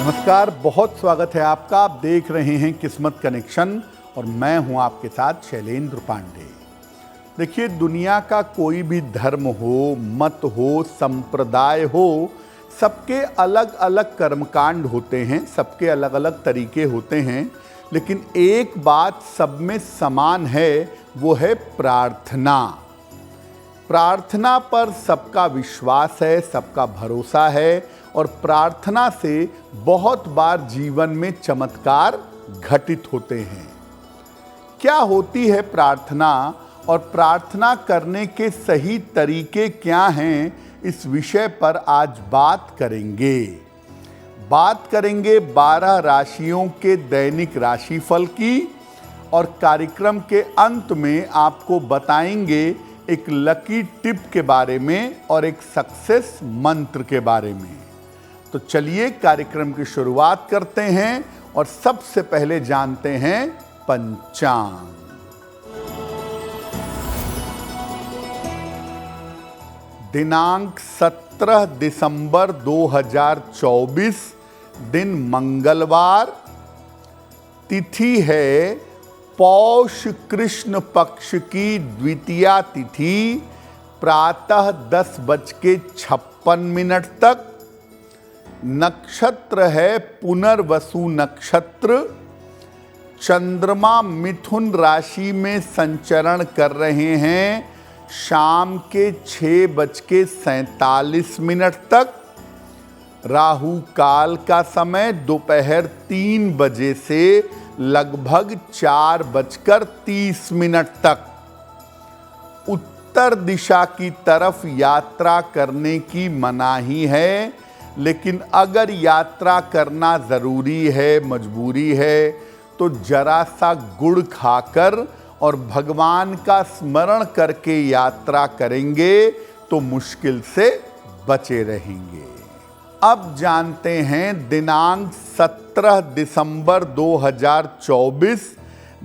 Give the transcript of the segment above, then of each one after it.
नमस्कार, बहुत स्वागत है आपका। आप देख रहे हैं किस्मत कनेक्शन और मैं हूं आपके साथ शैलेंद्र पांडे। देखिए, दुनिया का कोई भी धर्म हो, मत हो, संप्रदाय हो, सबके अलग अलग कर्मकांड होते हैं, सबके अलग अलग तरीके होते हैं, लेकिन एक बात सब में समान है, वो है प्रार्थना। प्रार्थना पर सबका विश्वास है, सबका भरोसा है और प्रार्थना से बहुत बार जीवन में चमत्कार घटित होते हैं। क्या होती है प्रार्थना और प्रार्थना करने के सही तरीके क्या हैं, इस विषय पर आज बात करेंगे। बात करेंगे 12 राशियों के दैनिक राशिफल की और कार्यक्रम के अंत में आपको बताएंगे एक लकी टिप के बारे में और एक सक्सेस मंत्र के बारे में। तो चलिए कार्यक्रम की शुरुआत करते हैं और सबसे पहले जानते हैं पंचांग। दिनांक 17 दिसंबर 2024, दिन मंगलवार, तिथि है पौष कृष्ण पक्ष की द्वितीया तिथि, प्रातः 10:56 तक। नक्षत्र है पुनर्वसु नक्षत्र। चंद्रमा मिथुन राशि में संचरण कर रहे हैं शाम के 6:47 तक। राहु काल का समय दोपहर 3 बजे से लगभग 4:30 तक। उत्तर दिशा की तरफ यात्रा करने की मनाही है, लेकिन अगर यात्रा करना ज़रूरी है, मजबूरी है, तो जरा सा गुड़ खाकर और भगवान का स्मरण करके यात्रा करेंगे तो मुश्किल से बचे रहेंगे। अब जानते हैं दिनांक 17 दिसंबर 2024,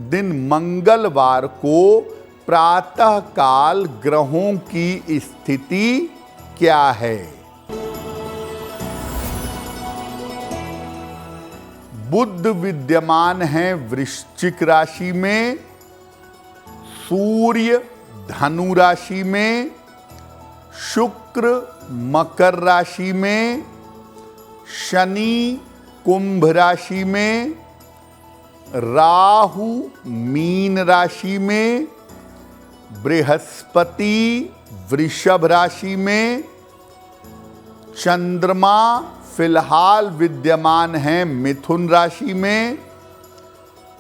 दिन मंगलवार को प्रातः काल ग्रहों की स्थिति क्या है। बुध विद्यमान है वृश्चिक राशि में, सूर्य धनु राशि में, शुक्र मकर राशि में, शनि कुंभ राशि में, राहु मीन राशि में, बृहस्पति वृषभ राशि में, चंद्रमा फिलहाल विद्यमान है मिथुन राशि में,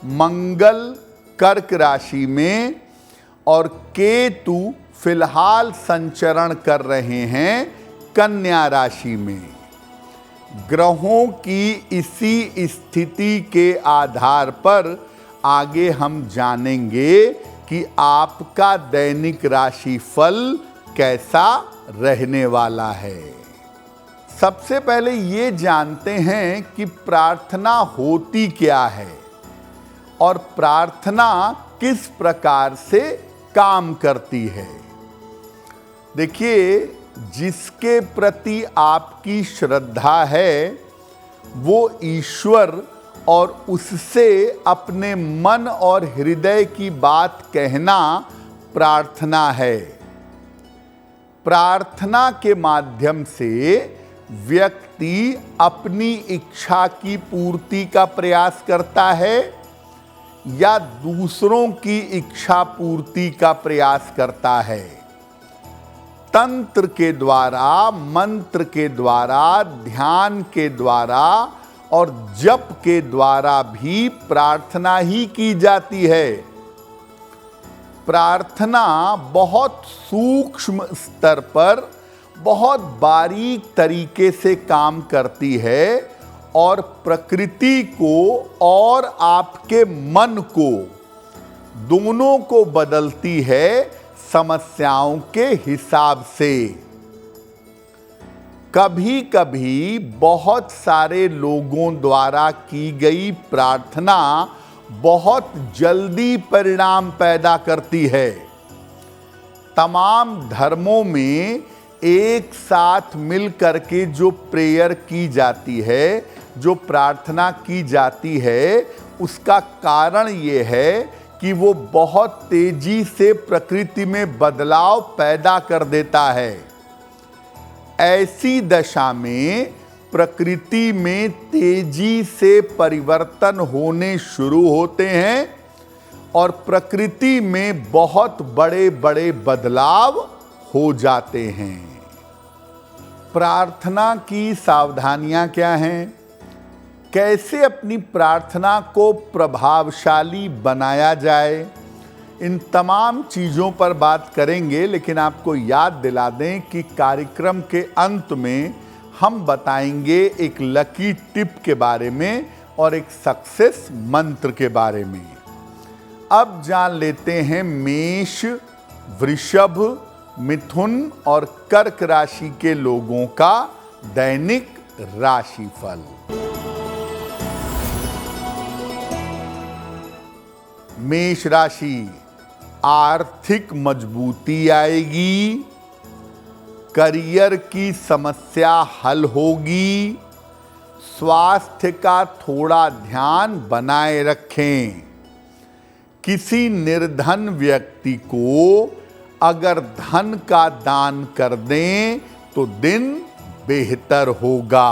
मंगल कर्क राशि में और केतु फिलहाल संचरण कर रहे हैं कन्या राशि में। ग्रहों की इसी स्थिति के आधार पर आगे हम जानेंगे कि आपका दैनिक राशिफल कैसा रहने वाला है। सबसे पहले ये जानते हैं कि प्रार्थना होती क्या है और प्रार्थना किस प्रकार से काम करती है। देखिए, जिसके प्रति आपकी श्रद्धा है वो ईश्वर और उससे अपने मन और हृदय की बात कहना प्रार्थना है। प्रार्थना के माध्यम से व्यक्ति अपनी इच्छा की पूर्ति का प्रयास करता है या दूसरों की इच्छा पूर्ति का प्रयास करता है। तंत्र के द्वारा, मंत्र के द्वारा, ध्यान के द्वारा और जप के द्वारा भी प्रार्थना ही की जाती है। प्रार्थना बहुत सूक्ष्म स्तर पर, बहुत बारीक तरीके से काम करती है और प्रकृति को और आपके मन को, दोनों को बदलती है समस्याओं के हिसाब से। कभी कभी बहुत सारे लोगों द्वारा की गई प्रार्थना बहुत जल्दी परिणाम पैदा करती है। तमाम धर्मों में एक साथ मिल करके जो प्रेयर की जाती है, जो प्रार्थना की जाती है उसका कारण ये है कि वो बहुत तेजी से प्रकृति में बदलाव पैदा कर देता है। ऐसी दशा में प्रकृति में तेजी से परिवर्तन होने शुरू होते हैं और प्रकृति में बहुत बड़े बड़े बदलाव हो जाते हैं। प्रार्थना की सावधानियां क्या हैं? कैसे अपनी प्रार्थना को प्रभावशाली बनाया जाए, इन तमाम चीज़ों पर बात करेंगे। लेकिन आपको याद दिला दें कि कार्यक्रम के अंत में हम बताएंगे एक लकी टिप के बारे में और एक सक्सेस मंत्र के बारे में। अब जान लेते हैं मेष, वृषभ, मिथुन और कर्क राशि के लोगों का दैनिक राशिफल। मेष राशि, आर्थिक मजबूती आएगी, करियर की समस्या हल होगी, स्वास्थ्य का थोड़ा ध्यान बनाए रखें। किसी निर्धन व्यक्ति को अगर धन का दान कर दें तो दिन बेहतर होगा।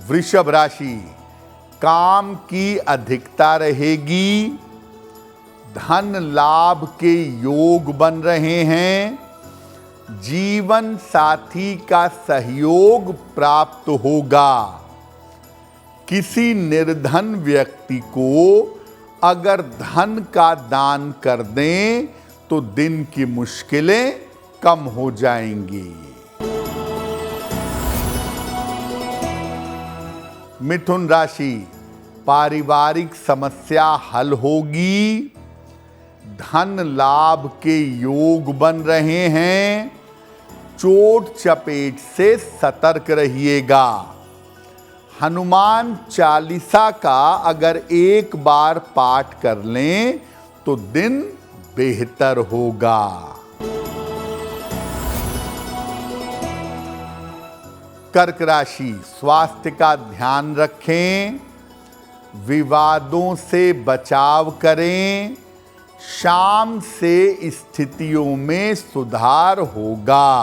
वृषभ राशि, काम की अधिकता रहेगी, धन लाभ के योग बन रहे हैं, जीवन साथी का सहयोग प्राप्त होगा। किसी निर्धन व्यक्ति को अगर धन का दान कर दें तो दिन की मुश्किलें कम हो जाएंगी। मिथुन राशि, पारिवारिक समस्या हल होगी, धन लाभ के योग बन रहे हैं, चोट चपेट से सतर्क रहिएगा। हनुमान चालीसा का अगर एक बार पाठ कर लें तो दिन बेहतर होगा। कर्क राशि, स्वास्थ्य का ध्यान रखें, विवादों से बचाव करें, शाम से स्थितियों में सुधार होगा।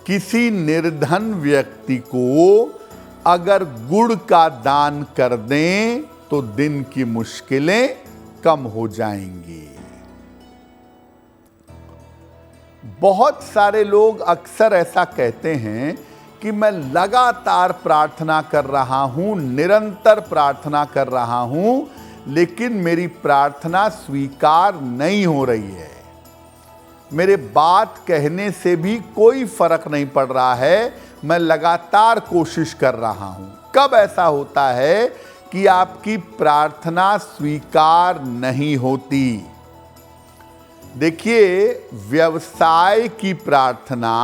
किसी निर्धन व्यक्ति को अगर गुड़ का दान कर दें तो दिन की मुश्किलें कम हो जाएंगी। बहुत सारे लोग अक्सर ऐसा कहते हैं कि मैं लगातार प्रार्थना कर रहा हूं, निरंतर प्रार्थना कर रहा हूं, लेकिन मेरी प्रार्थना स्वीकार नहीं हो रही है। मेरे बात कहने से भी कोई फर्क नहीं पड़ रहा है, मैं लगातार कोशिश कर रहा हूं। कब ऐसा होता है कि आपकी प्रार्थना स्वीकार नहीं होती? देखिए, व्यवसाय की प्रार्थना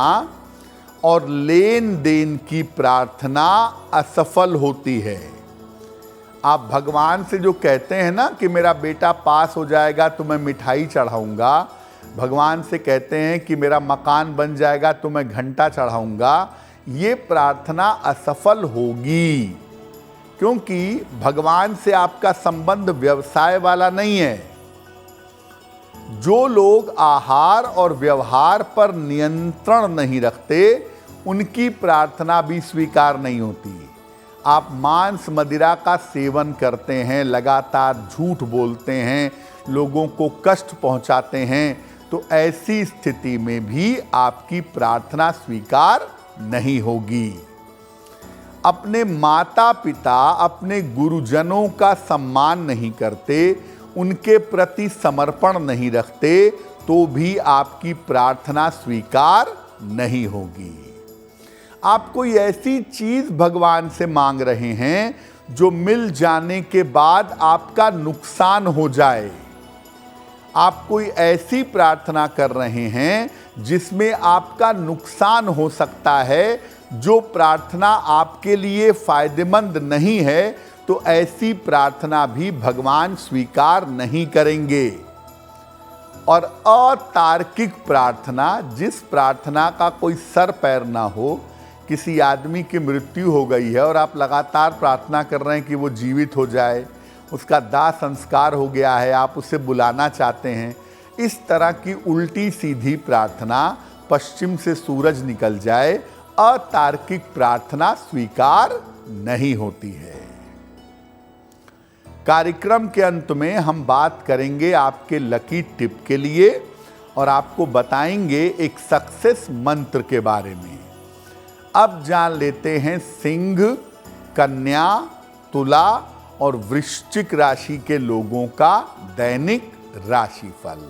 और लेन देन की प्रार्थना असफल होती है। आप भगवान से जो कहते हैं ना कि मेरा बेटा पास हो जाएगा तो मैं मिठाई चढ़ाऊंगा, भगवान से कहते हैं कि मेरा मकान बन जाएगा तो मैं घंटा चढ़ाऊंगा, ये प्रार्थना असफल होगी, क्योंकि भगवान से आपका संबंध व्यवसाय वाला नहीं है। जो लोग आहार और व्यवहार पर नियंत्रण नहीं रखते, उनकी प्रार्थना भी स्वीकार नहीं होती। आप मांस मदिरा का सेवन करते हैं, लगातार झूठ बोलते हैं, लोगों को कष्ट पहुंचाते हैं, तो ऐसी स्थिति में भी आपकी प्रार्थना स्वीकार नहीं होगी। अपने माता पिता, अपने गुरुजनों का सम्मान नहीं करते, उनके प्रति समर्पण नहीं रखते, तो भी आपकी प्रार्थना स्वीकार नहीं होगी। आप कोई ऐसी चीज भगवान से मांग रहे हैं जो मिल जाने के बाद आपका नुकसान हो जाए। आप कोई ऐसी प्रार्थना कर रहे हैं जिसमें आपका नुकसान हो सकता है, जो प्रार्थना आपके लिए फायदेमंद नहीं है, तो ऐसी प्रार्थना भी भगवान स्वीकार नहीं करेंगे। और अतार्किक प्रार्थना, जिस प्रार्थना का कोई सर पैर ना हो, किसी आदमी की मृत्यु हो गई है और आप लगातार प्रार्थना कर रहे हैं कि वो जीवित हो जाए, उसका दाह संस्कार हो गया है, आप उसे बुलाना चाहते हैं, इस तरह की उल्टी सीधी प्रार्थना, पश्चिम से सूरज निकल जाए, अतार्किक प्रार्थना स्वीकार नहीं होती है। कार्यक्रम के अंत में हम बात करेंगे आपके लकी टिप के लिए और आपको बताएंगे एक सक्सेस मंत्र के बारे में। अब जान लेते हैं सिंह, कन्या, तुला और वृश्चिक राशि के लोगों का दैनिक राशिफल।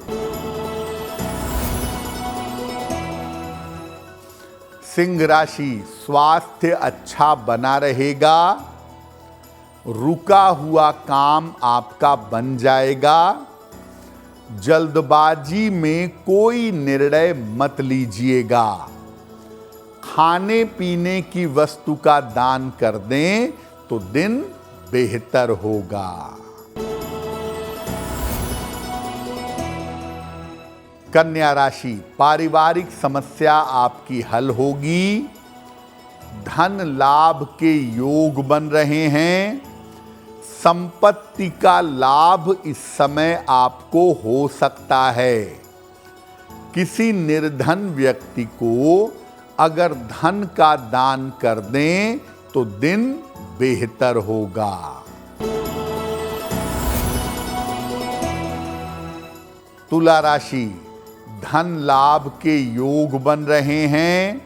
सिंह राशि, स्वास्थ्य अच्छा बना रहेगा, रुका हुआ काम आपका बन जाएगा, जल्दबाजी में कोई निर्णय मत लीजिएगा, खाने पीने की वस्तु का दान कर दें तो दिन बेहतर होगा। कन्या राशि, पारिवारिक समस्या आपकी हल होगी, धन लाभ के योग बन रहे हैं, संपत्ति का लाभ इस समय आपको हो सकता है। किसी निर्धन व्यक्ति को अगर धन का दान कर दें तो दिन बेहतर होगा। तुला राशि, धन लाभ के योग बन रहे हैं,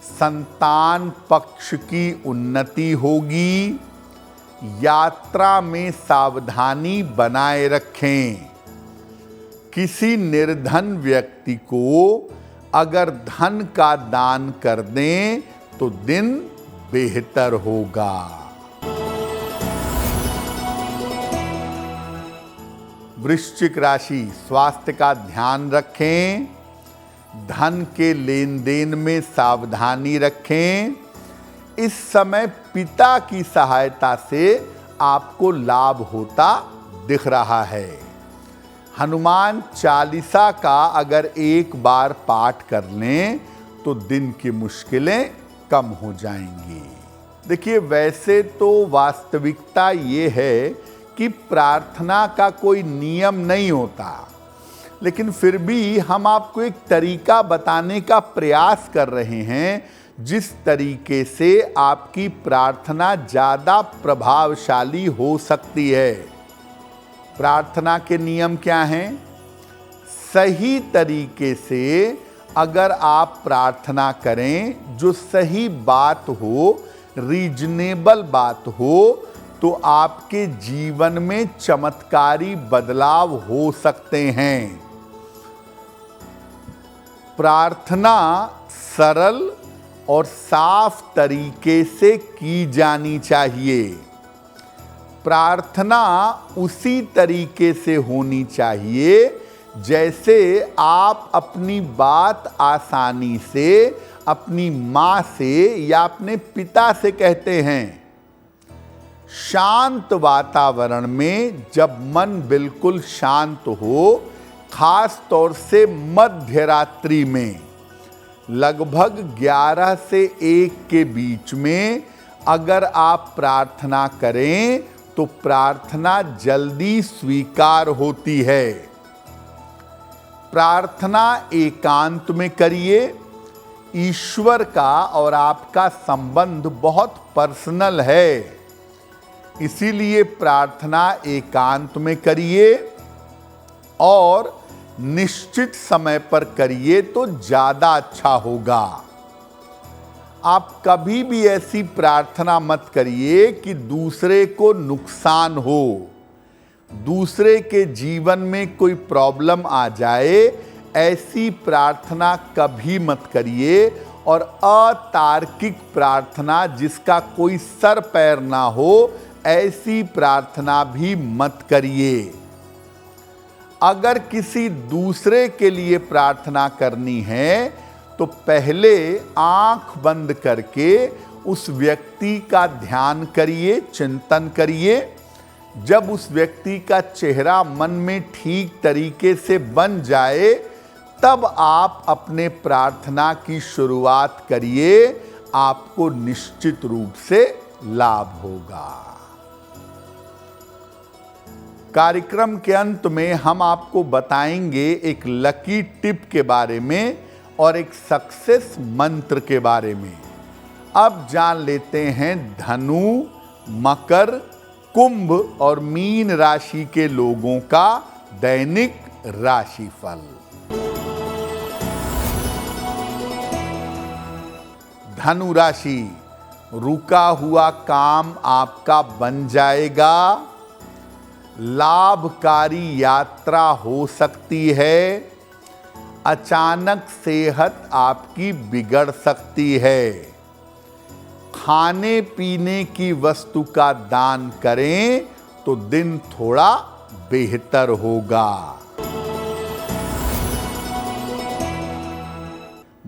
संतान पक्ष की उन्नति होगी, यात्रा में सावधानी बनाए रखें। किसी निर्धन व्यक्ति को अगर धन का दान कर दें तो दिन बेहतर होगा। वृश्चिक राशि, स्वास्थ्य का ध्यान रखें, धन के लेन देन में सावधानी रखें। इस समय पिता की सहायता से आपको लाभ होता दिख रहा है। हनुमान चालीसा का अगर एक बार पाठ कर लें तो दिन की मुश्किलें कम हो जाएंगी। देखिए, वैसे तो वास्तविकता ये है कि प्रार्थना का कोई नियम नहीं होता, लेकिन फिर भी हम आपको एक तरीका बताने का प्रयास कर रहे हैं जिस तरीके से आपकी प्रार्थना ज़्यादा प्रभावशाली हो सकती है। प्रार्थना के नियम क्या हैं? सही तरीके से अगर आप प्रार्थना करें, जो सही बात हो, रीजनेबल बात हो, तो आपके जीवन में चमत्कारी बदलाव हो सकते हैं। प्रार्थना सरल और साफ तरीके से की जानी चाहिए। प्रार्थना उसी तरीके से होनी चाहिए जैसे आप अपनी बात आसानी से अपनी माँ से या अपने पिता से कहते हैं। शांत वातावरण में जब मन बिल्कुल शांत हो, खास तौर से मध्य रात्रि में लगभग 11 से 1 के बीच में अगर आप प्रार्थना करें तो प्रार्थना जल्दी स्वीकार होती है। प्रार्थना एकांत में करिए। ईश्वर का और आपका संबंध बहुत पर्सनल है, इसीलिए प्रार्थना एकांत में करिए और निश्चित समय पर करिए तो ज़्यादा अच्छा होगा। आप कभी भी ऐसी प्रार्थना मत करिए कि दूसरे को नुकसान हो, दूसरे के जीवन में कोई प्रॉब्लम आ जाए। ऐसी प्रार्थना कभी मत करिए। और अतार्किक प्रार्थना जिसका कोई सर पैर ना हो, ऐसी प्रार्थना भी मत करिए। अगर किसी दूसरे के लिए प्रार्थना करनी है तो पहले आंख बंद करके उस व्यक्ति का ध्यान करिए, चिंतन करिए, जब उस व्यक्ति का चेहरा मन में ठीक तरीके से बन जाए, तब आप अपने प्रार्थना की शुरुआत करिए, आपको निश्चित रूप से लाभ होगा। कार्यक्रम के अंत में हम आपको बताएंगे एक लकी टिप के बारे में और एक सक्सेस मंत्र के बारे में। अब जान लेते हैं धनु, मकर, कुंभ और मीन राशि के लोगों का दैनिक राशिफल। धनु राशि, रुका हुआ काम आपका बन जाएगा। लाभकारी यात्रा हो सकती है। अचानक सेहत आपकी बिगड़ सकती है। खाने पीने की वस्तु का दान करें तो दिन थोड़ा बेहतर होगा।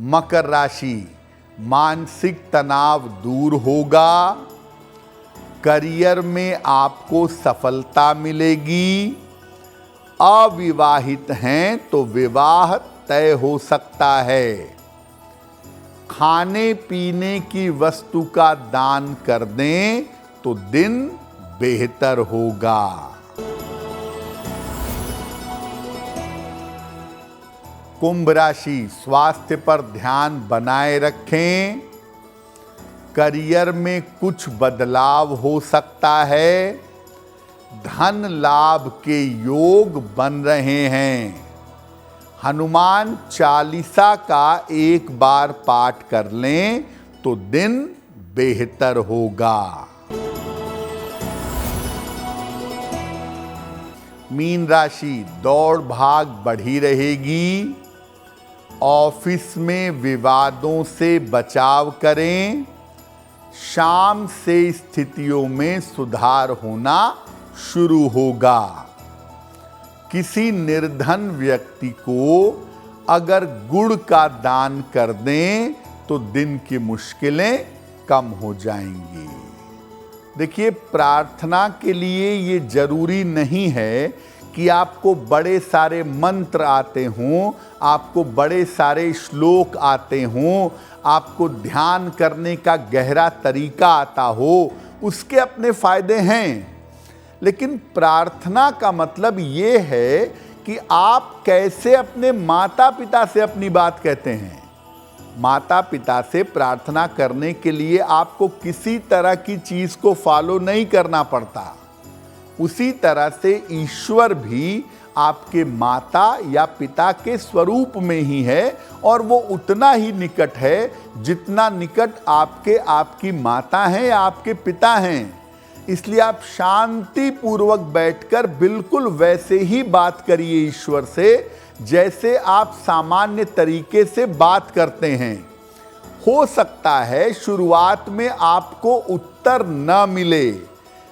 मकर राशि, मानसिक तनाव दूर होगा। करियर में आपको सफलता मिलेगी। अविवाहित हैं तो विवाह तय हो सकता है। खाने पीने की वस्तु का दान कर दें तो दिन बेहतर होगा। कुंभ राशि, स्वास्थ्य पर ध्यान बनाए रखें। करियर में कुछ बदलाव हो सकता है। धन लाभ के योग बन रहे हैं। हनुमान चालीसा का एक बार पाठ कर लें तो दिन बेहतर होगा। मीन राशि, दौड़ भाग बढ़ी रहेगी। ऑफिस में विवादों से बचाव करें। शाम से स्थितियों में सुधार होना शुरू होगा। किसी निर्धन व्यक्ति को अगर गुड़ का दान कर दें तो दिन की मुश्किलें कम हो जाएंगी। देखिए, प्रार्थना के लिए ये जरूरी नहीं है कि आपको बड़े सारे मंत्र आते हों, आपको बड़े सारे श्लोक आते हों, आपको ध्यान करने का गहरा तरीका आता हो। उसके अपने फायदे हैं, लेकिन प्रार्थना का मतलब ये है कि आप कैसे अपने माता पिता से अपनी बात कहते हैं। माता पिता से प्रार्थना करने के लिए आपको किसी तरह की चीज को फॉलो नहीं करना पड़ता। उसी तरह से ईश्वर भी आपके माता या पिता के स्वरूप में ही है, और वो उतना ही निकट है जितना निकट आपकी माता हैं या आपके पिता हैं। इसलिए आप शांति पूर्वक बैठकर बिल्कुल वैसे ही बात करिए ईश्वर से जैसे आप सामान्य तरीके से बात करते हैं। हो सकता है शुरुआत में आपको उत्तर न मिले,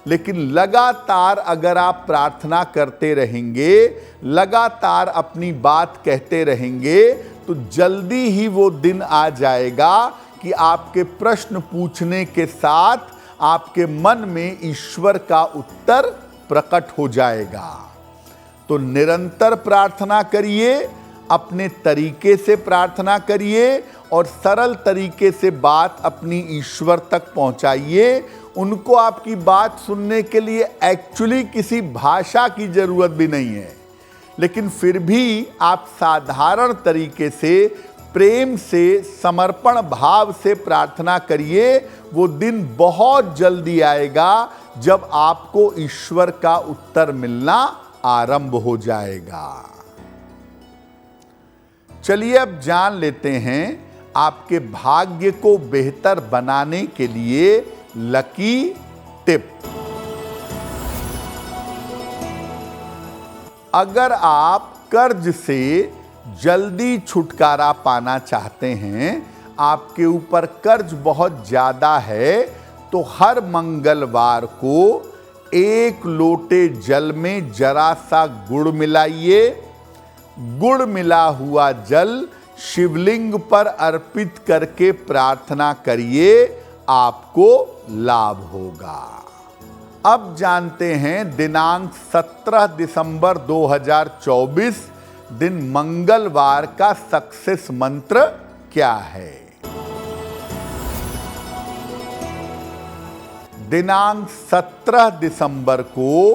लेकिन लगातार अगर आप प्रार्थना करते रहेंगे, लगातार अपनी बात कहते रहेंगे, तो जल्दी ही वो दिन आ जाएगा कि आपके प्रश्न पूछने के साथ आपके मन में ईश्वर का उत्तर प्रकट हो जाएगा। तो निरंतर प्रार्थना करिए, अपने तरीके से प्रार्थना करिए और सरल तरीके से बात अपनी ईश्वर तक पहुंचाइए। उनको आपकी बात सुनने के लिए एक्चुअली किसी भाषा की जरूरत भी नहीं है, लेकिन फिर भी आप साधारण तरीके से, प्रेम से, समर्पण भाव से प्रार्थना करिए। वो दिन बहुत जल्दी आएगा जब आपको ईश्वर का उत्तर मिलना आरंभ हो जाएगा। चलिए अब जान लेते हैं आपके भाग्य को बेहतर बनाने के लिए लकी टिप। अगर आप कर्ज से जल्दी छुटकारा पाना चाहते हैं, आपके ऊपर कर्ज बहुत ज्यादा है, तो हर मंगलवार को 1 लोटे जल में जरा सा गुड़ मिलाइए। गुड़ मिला हुआ जल शिवलिंग पर अर्पित करके प्रार्थना करिए, आपको लाभ होगा। अब जानते हैं दिनांक 17 दिसंबर 2024 दिन मंगलवार का सक्सेस मंत्र क्या है। दिनांक 17 दिसंबर को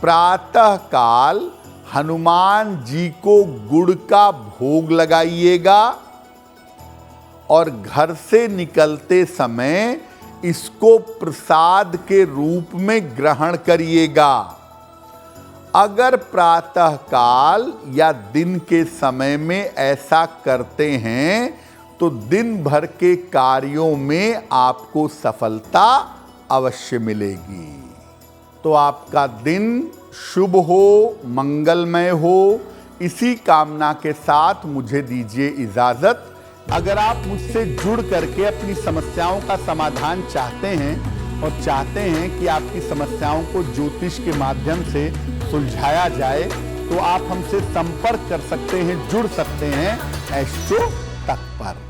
प्रातः काल हनुमान जी को गुड़ का भोग लगाइएगा और घर से निकलते समय इसको प्रसाद के रूप में ग्रहण करिएगा। अगर प्रातः काल या दिन के समय में ऐसा करते हैं तो दिन भर के कार्यों में आपको सफलता अवश्य मिलेगी। तो आपका दिन शुभ हो, मंगलमय हो, इसी कामना के साथ मुझे दीजिए इजाजत। अगर आप मुझसे जुड़ करके अपनी समस्याओं का समाधान चाहते हैं और चाहते हैं कि आपकी समस्याओं को ज्योतिष के माध्यम से सुलझाया जाए तो आप हमसे संपर्क कर सकते हैं, जुड़ सकते हैं एस्ट्रो तक पर।